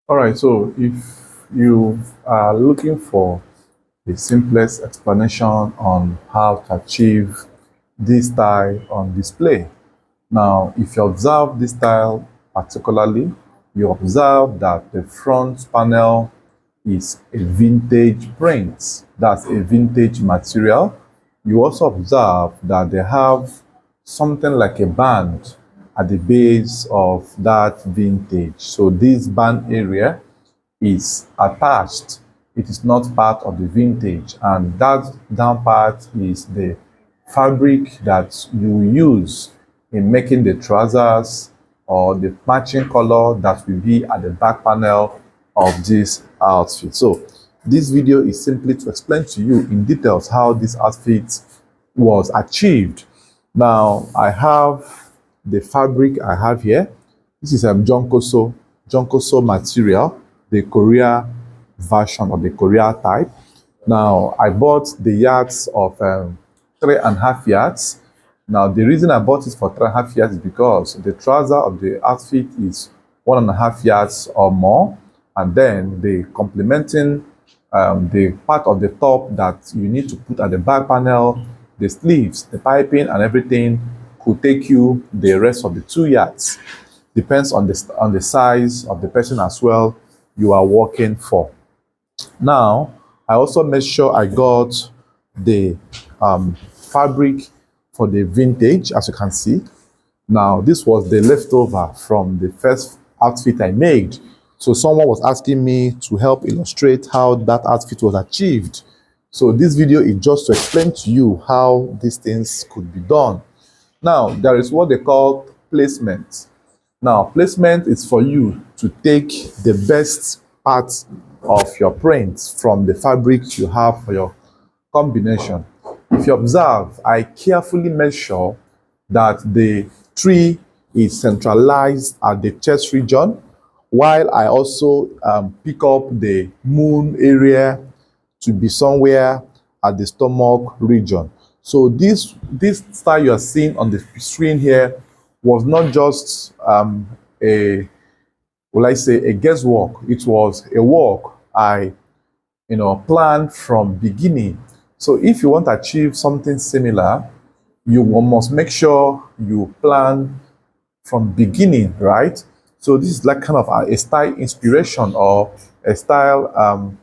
All right, so if you are looking for the simplest explanation on how to achieve this style on display, now if you observe this style particularly, you observe that the front panel is a vintage print. That's a vintage material. You also observe that they have something like a band at the base of that vintage. So this band area is attached. It is not part of the vintage. And that down part is the fabric that you use in making the trousers or the matching color that will be at the back panel of this outfit. So this video is simply to explain to you in details how this outfit was achieved. Now I have the fabric I have here. This is a Jonkoso material, the Korea version of the Korea type. Now I bought the yards of 3.5 yards. Now the reason I bought it for 3.5 yards is because the trouser of the outfit is 1.5 yards or more, and then the complementing the part of the top that you need to put at the back panel, the sleeves, the piping, and everything could take you the rest of the 2 yards. Depends on the size of the person as well you are working for. Now, I also made sure I got the fabric for the vintage, as you can see. Now, this was the leftover from the first outfit I made. So someone was asking me to help illustrate how that outfit was achieved. So this video is just to explain to you how these things could be done. Now, there is what they call placement. Now, placement is for you to take the best parts of your prints from the fabric you have for your combination. If you observe, I carefully make sure that the tree is centralized at the chest region, while I also pick up the moon area to be somewhere at the stomach region. So this style you are seeing on the screen here was not just a, will I say, a guesswork. It was a work I planned from beginning. So if you want to achieve something similar, you must make sure you plan from beginning, right? So this is like kind of a style inspiration or a style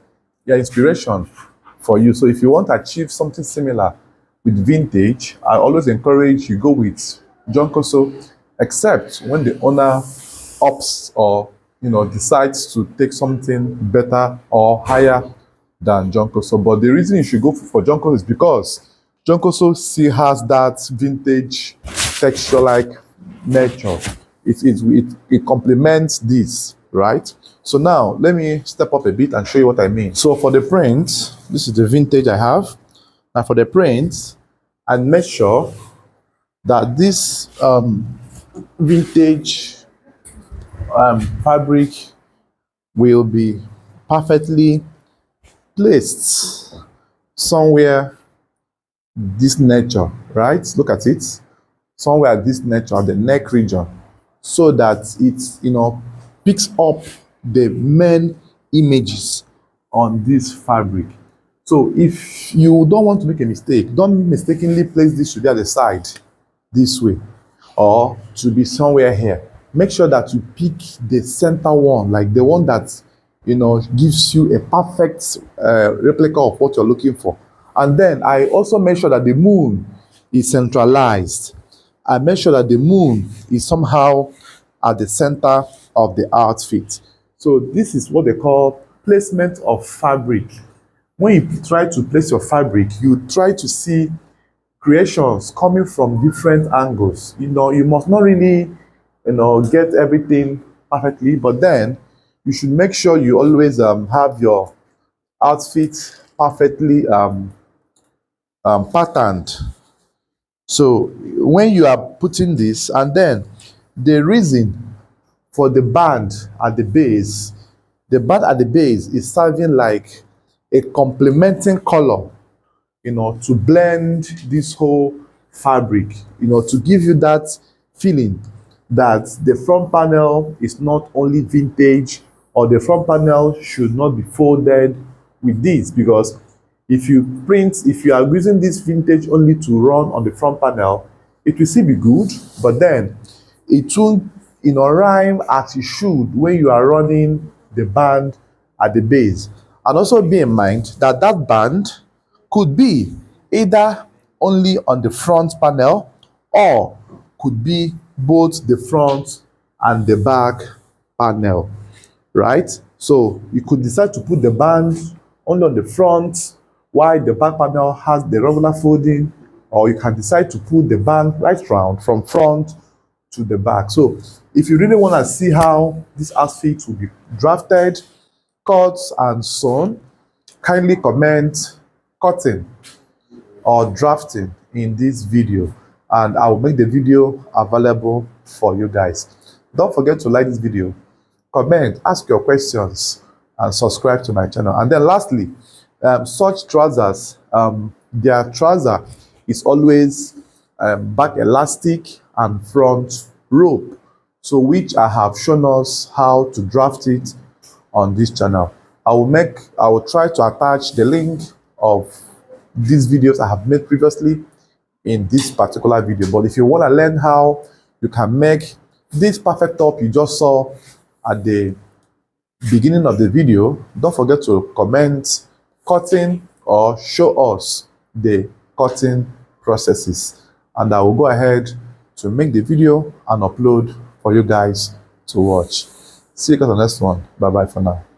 inspiration for you. So if you want to achieve something similar with vintage, I always encourage you go with Jonkoso, except when the owner opts or decides to take something better or higher than Jonkoso. But the reason you should go for Jonkoso is because Jonkoso still has that vintage texture-like nature. It complements this, right? So now let me step up a bit and show you what I mean. So for the print, this is the vintage I have. Now for the print, I make sure that this vintage fabric will be perfectly placed somewhere this nature, right? Look at it. Somewhere at this nature, the neck region, so that it picks up the main images on this fabric. So if you don't want to make a mistake, don't mistakenly place this to be at the side this way or to be somewhere here. Make sure that you pick the center one, like the one that gives you a perfect replica of what you're looking for. And then I also make sure that the moon is centralized. I make sure that the moon is somehow at the center of the outfit. So this is what they call placement of fabric. When you try to place your fabric, you try to see creations coming from different angles. You must not really get everything perfectly, but then you should make sure you always have your outfit perfectly patterned. So when you are putting this, and then the reason for the band at the base is serving like a complementing color, to blend this whole fabric, to give you that feeling that the front panel is not only vintage or the front panel should not be folded with this, because if you are using this vintage only to run on the front panel, it will still be good, but then it won't rhyme as it should when you are running the band at the base. And also be in mind that that band could be either only on the front panel or could be both the front and the back panel, right? So you could decide to put the band only on the front while the back panel has the regular folding, or you can decide to put the band right round from front to the back. So if you really want to see how this outfit will be drafted, cut and sewn, kindly comment cutting or drafting in this video, and I will make the video available for you guys. Don't forget to like this video, comment, ask your questions, and subscribe to my channel. And then lastly, such trousers, their trouser is always back elastic and front rope, so which I have shown us how to draft it on this channel. I will try to attach the link of these videos I have made previously in this particular video. But if you want to learn how you can make this perfect top you just saw at the beginning of the video, don't forget to comment cutting or show us the cutting processes, and I will go ahead to make the video and upload for you guys to watch. See you guys on the next one. Bye bye for now.